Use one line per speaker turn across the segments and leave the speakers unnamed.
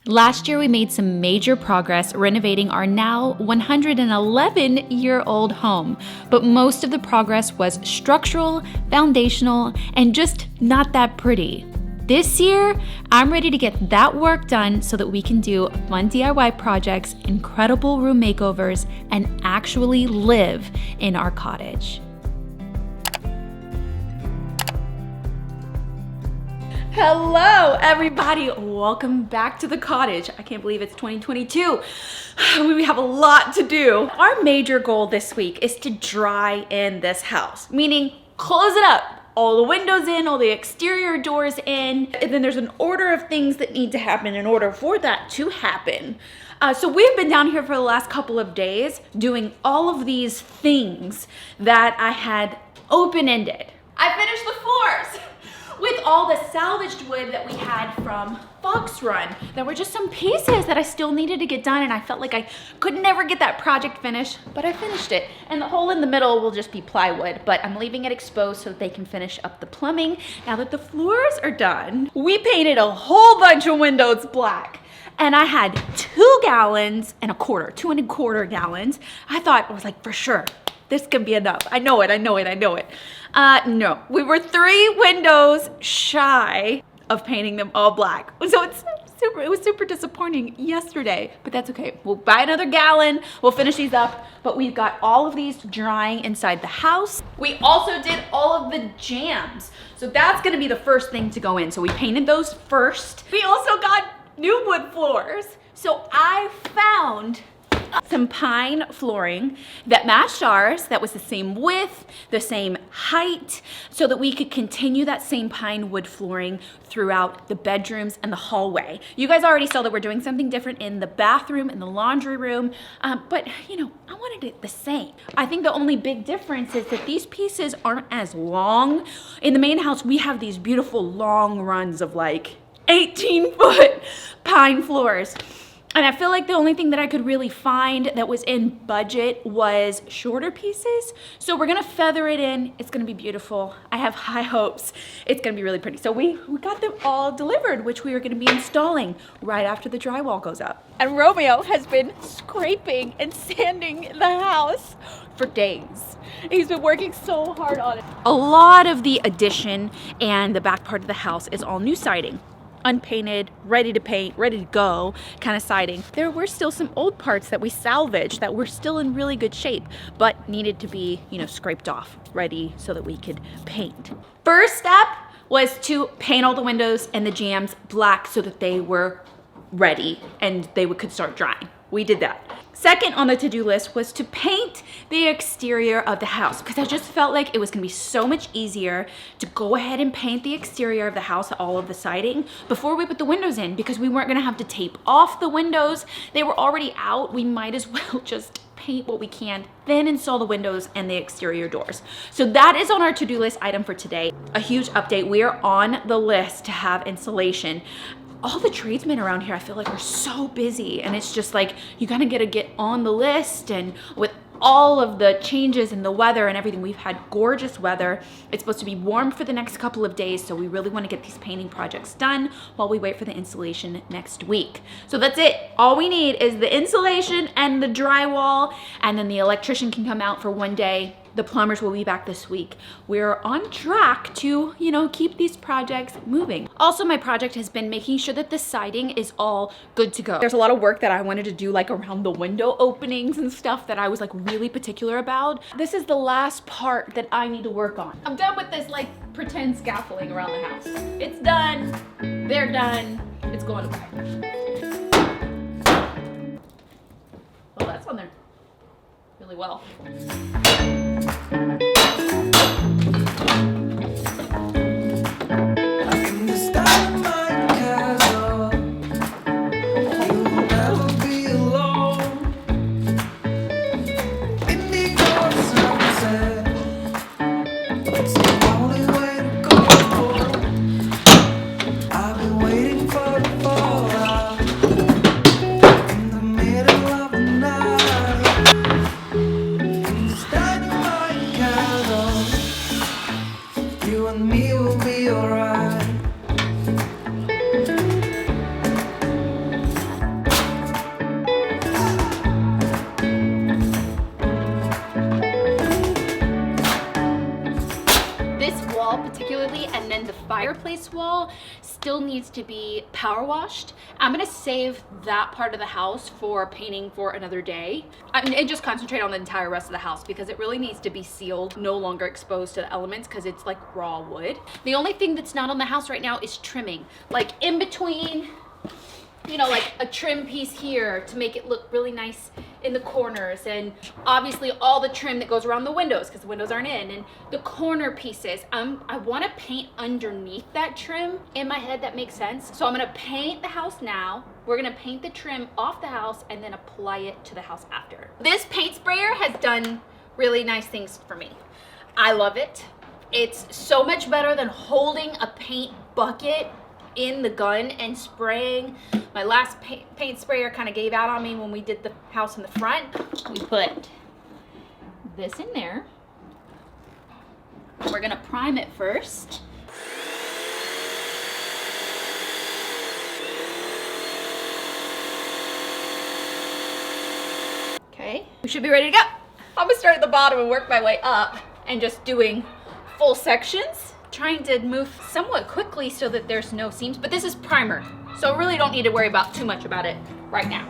Last year, we made some major progress renovating our now 111-year-old home, but most of the progress was structural, foundational, and just not that pretty. This year, I'm ready to get that work done so that we can do fun DIY projects, incredible room makeovers, and actually live in our cottage. Hello, everybody. Welcome back to the cottage. I can't believe it's 2022. We have a lot to do. Our major goal this week is to dry in this house, meaning close it up. All the windows in, all the exterior doors in, and then there's an order of things that need to happen in order for that to happen. So we've been down here for the last couple of days doing all of these things that I had open-ended. I finished the floors with all the salvaged wood that we had from Fox Run. There were just some pieces that I still needed to get done, and I felt like I could never get that project finished, but I finished it. And the hole in the middle will just be plywood, but I'm leaving it exposed so that they can finish up the plumbing now that the floors are done. We painted a whole bunch of windows black, and I had 2 gallons and a quarter, 2¼ gallons. I was like, for sure, this can be enough. I know it. No, we were 3 windows shy of painting them all black. So it was super disappointing yesterday, but that's okay. We'll buy another gallon, we'll finish these up, but we've got all of these drying inside the house. We also did all of the jams. So that's gonna be the first thing to go in. So we painted those first. We also got new wood floors. So I found some pine flooring that matched ours, that was the same width, the same height, so that we could continue that same pine wood flooring throughout the bedrooms and the hallway. You guys already saw that we're doing something different in the bathroom and the laundry room, but you know, I wanted it the same. I think the only big difference is that these pieces aren't as long. In the main house, we have these beautiful long runs of like 18-foot pine floors. And I feel like the only thing that I could really find that was in budget was shorter pieces. So we're gonna feather it in. It's gonna be beautiful. I have high hopes. It's gonna be really pretty. So we got them all delivered, which we are gonna be installing right after the drywall goes up. And Romeo has been scraping and sanding the house for days. He's been working so hard on it. A lot of the addition and the back part of the house is all new siding. Unpainted, ready to paint, ready to go kind of siding. There were still some old parts that we salvaged that were still in really good shape, but needed to be, scraped off, ready so that we could paint. First step was to paint all the windows and the jambs black so that they were ready and they could start drying. We did that. Second on the to-do list was to paint the exterior of the house, because I just felt like it was gonna be so much easier to go ahead and paint the exterior of the house, all of the siding, before we put the windows in, because we weren't gonna have to tape off the windows. They were already out. We might as well just paint what we can, then install the windows and the exterior doors. So that is on our to-do list item for today. A huge update. We are on the list to have installation. All the tradesmen around here, I feel like, are so busy, and it's just like, you gotta get on the list. And with all of the changes in the weather and everything, we've had gorgeous weather. It's supposed to be warm for the next couple of days, so we really wanna get these painting projects done while we wait for the installation next week. So that's it. All we need is the insulation and the drywall, and then the electrician can come out for one day. The plumbers will be back this week. We're on track to, keep these projects moving. Also, my project has been making sure that the siding is all good to go. There's a lot of work that I wanted to do, like around the window openings and stuff, that I was like really particular about. This is the last part that I need to work on. I'm done with this like pretend scaffolding around the house. It's done. They're done. It's going away. Well, that's on there really well. fireplace wall still needs to be power washed. I'm gonna save that part of the house for painting for another day. And just concentrate on the entire rest of the house because it really needs to be sealed, no longer exposed to the elements because it's like raw wood. The only thing that's not on the house right now is trimming. Like in between, you know, like a trim piece here to make it look really nice in the corners, and obviously all the trim that goes around the windows because the windows aren't in, and the corner pieces. I want to paint underneath that trim. In my head that makes sense. So I'm going to paint the house now. We're going to paint the trim off the house and then apply it to the house after. This paint sprayer has done really nice things for me. I love it. It's so much better than holding a paint bucket in the gun and spraying. My last paint sprayer kind of gave out on me when we did the house in the front. We put this in there. We're gonna prime it first. Okay, we should be ready to go. I'm gonna start at the bottom and work my way up and just doing full sections. Trying to move somewhat quickly so that there's no seams, but this is primer, so I really don't need to worry about too much about it right now.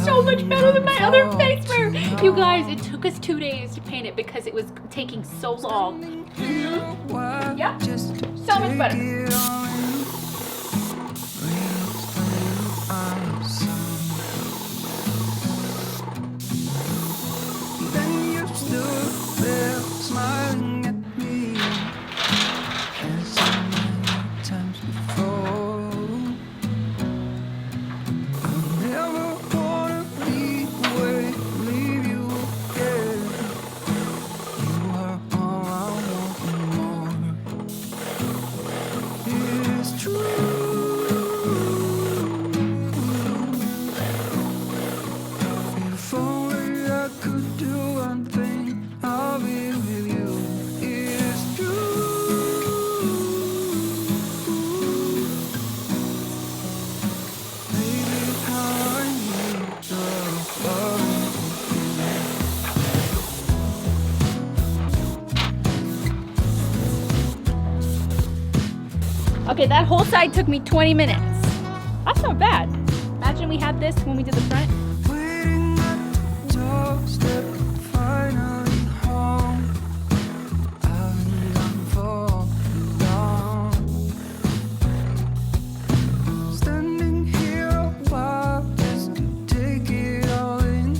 So much better than my other paint sprayer. You guys, it took us 2 days to paint it because it was taking so long. Yeah, so much better.
Smiling at me as so many times before. I never wanna be away, leave you again. You are all I want and more. It's true. If only I could do one thing, I'll be with you. It's true. Baby, how I need the love.
Okay, that whole side took me 20 minutes. That's not bad. Imagine we had this when we did the front.
Waiting at the doorstep, finally home. I've been gone for too long. Standing here a while just to take it all in.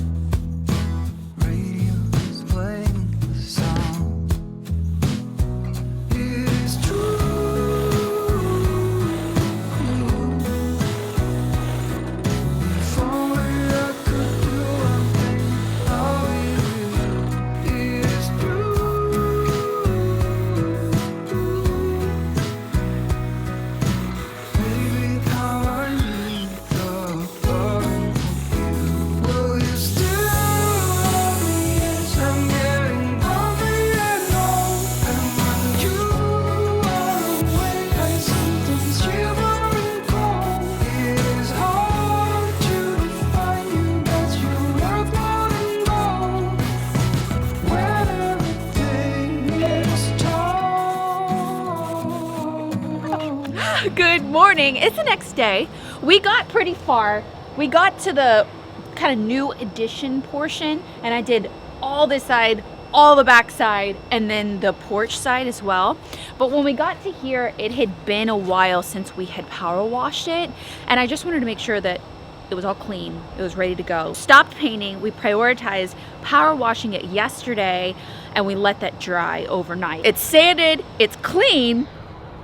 Radio is playing the song. It's true. If only I could do one thing, I'll be with you. It's true. Baby, how I need the loving of you. Will you still love me as I'm getting lonely and old? And when you are away, I sometimes shiver and cold. It is hard to define you, but you're worth more than gold. When everything is told.
Good morning. It's the next day. We got pretty far. We got to the kind of new addition portion, and I did all this side, all the back side, and then the porch side as well. But when we got to here, it had been a while since we had power washed it, and I just wanted to make sure that it was all clean, it was ready to go. Stopped painting, we prioritized power washing it yesterday, and we let that dry overnight. It's sanded, it's clean,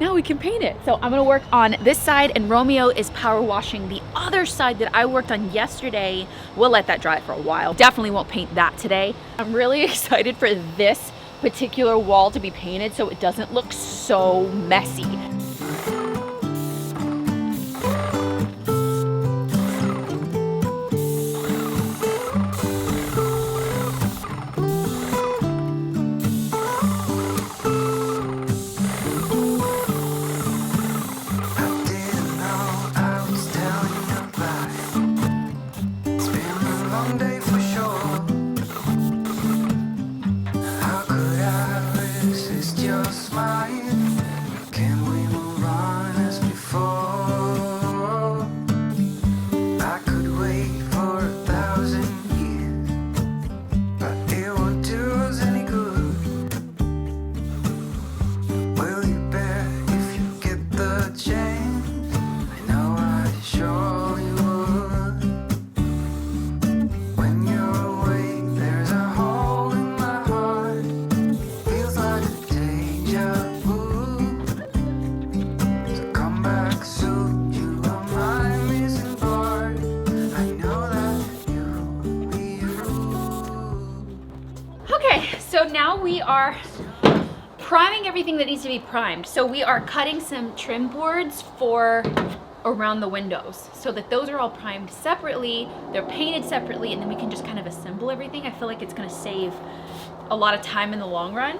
now we can paint it. So I'm gonna work on this side, and Romeo is power washing the other side that I worked on yesterday. We'll let that dry for a while. Definitely won't paint that today. I'm really excited for this particular wall to be painted so it doesn't look so messy.
I didn't know I was telling you
Okay, so now we are priming everything that needs to be primed. So we are cutting some trim boards for around the windows so that those are all primed separately, they're painted separately, and then we can just kind of assemble everything. I feel like it's gonna save a lot of time in the long run.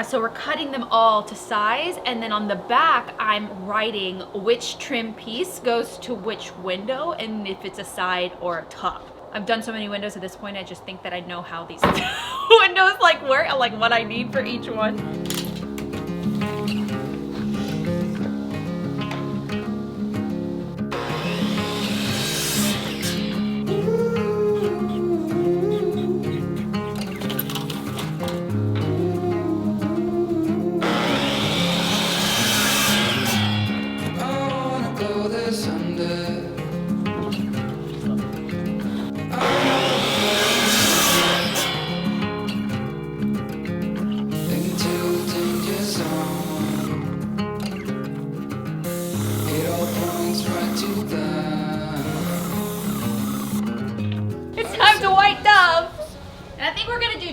So we're cutting them all to size, and then on the back I'm writing which trim piece goes to which window and if it's a side or a top. I've done so many windows at this point, I just think that I know how these windows like work, like what I need for each one.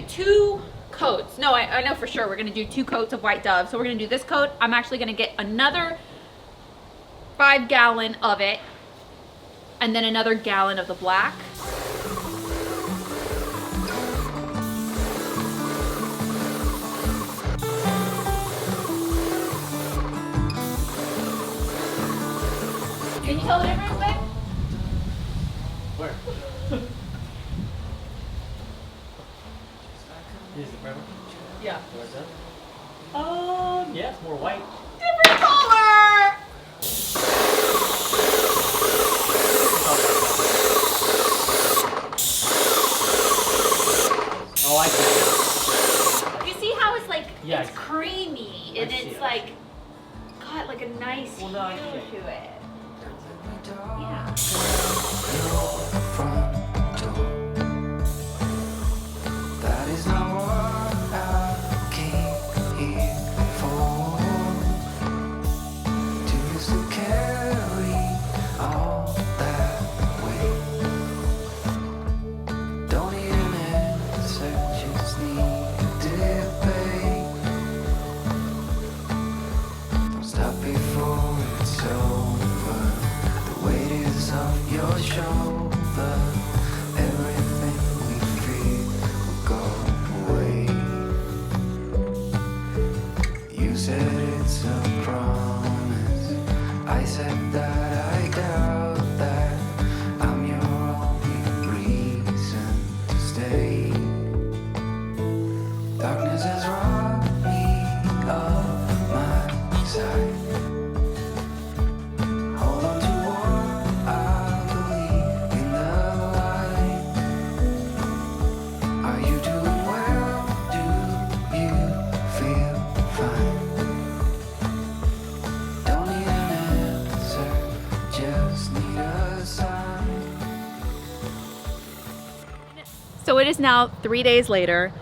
Two coats. No, I know for sure we're gonna do 2 coats of white Dove. So we're gonna do this coat. I'm actually gonna get another 5 gallon of it and then another gallon of the black. Can you tell the difference, babe?
Where? Is it purple?
Yeah.
What's that? Yeah, it's more white.
Different color!
Oh, I see.
You see how it's like,
Yes.
it's creamy and
I see
it's
it.
like got like a nice
Well, no, I
hue
see
to it. Yeah.
front door. That is not what I came here for. Do you still carry all that weight? Don't need an answer, just need a debate. Don't stop before it's over. The weight is on your shoulder. Everything we feel will go away. You said it's a promise. I said that I doubt that. I'm your only reason to stay. Darkness has robbed me of my sight. Hold on to what I believe in the light. Are you doing well? Do you feel fine? Don't need an answer, just need a sign.
So it is now 3 days later.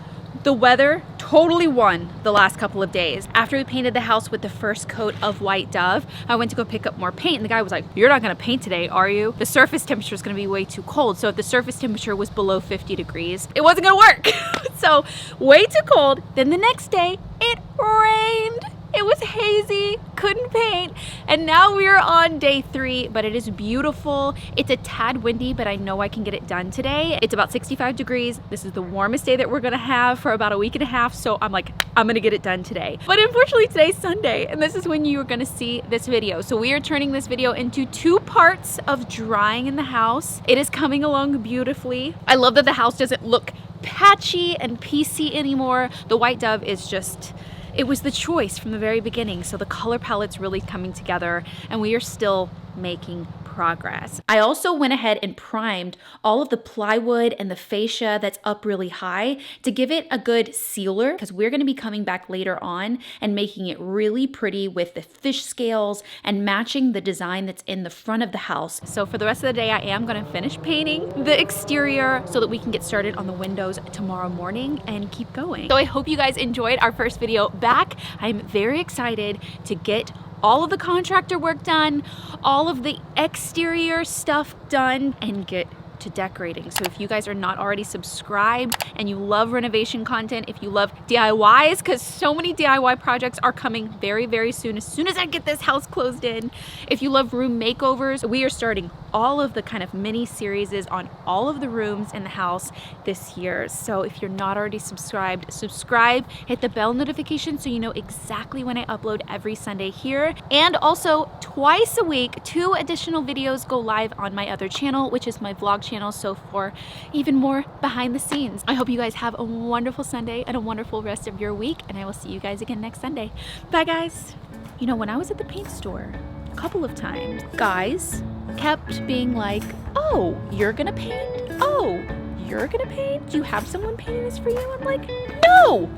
The weather totally won the last couple of days. After we painted the house with the first coat of white Dove, I went to go pick up more paint and the guy was like, "You're not gonna paint today, are you? The surface temperature is gonna be way too cold." So if the surface temperature was below 50 degrees, it wasn't gonna work. So way too cold. Then the next day, it rained. It was hazy, couldn't paint. And now we are on day 3, but it is beautiful. It's a tad windy, but I know I can get it done today. It's about 65 degrees. This is the warmest day that we're gonna have for about a week and a half. So I'm like, I'm gonna get it done today. But unfortunately today's Sunday, and this is when you are gonna see this video. So we are turning this video into 2 parts of drying in the house. It is coming along beautifully. I love that the house doesn't look patchy and piecey anymore. The white Dove is just, it was the choice from the very beginning. So the color palette's really coming together and we are still making progress. I also went ahead and primed all of the plywood and the fascia that's up really high to give it a good sealer, because we're going to be coming back later on and making it really pretty with the fish scales and matching the design that's in the front of the house. So for the rest of the day, I am going to finish painting the exterior so that we can get started on the windows tomorrow morning and keep going. So I hope you guys enjoyed our first video back. I'm very excited to get all of the contractor work done, all of the exterior stuff done, and get to decorating. So if you guys are not already subscribed and you love renovation content, if you love DIYs, because so many DIY projects are coming very, very soon as I get this house closed in. If you love room makeovers, we are starting all of the kind of mini series on all of the rooms in the house this year. So if you're not already subscribed, subscribe, hit the bell notification so you know exactly when I upload every Sunday here. And also twice a week, 2 additional videos go live on my other channel, which is my vlog channel. So for even more behind the scenes, I hope you guys have a wonderful Sunday and a wonderful rest of your week. And I will see you guys again next Sunday. Bye guys. You know, when I was at the paint store a couple of times, guys kept being like, oh, you're gonna paint? Oh, you're gonna paint? Do you have someone painting this for you? I'm like, no,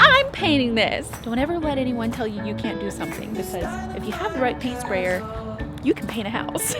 I'm painting this. Don't ever let anyone tell you you can't do something, because if you have the right paint sprayer, you can paint a house.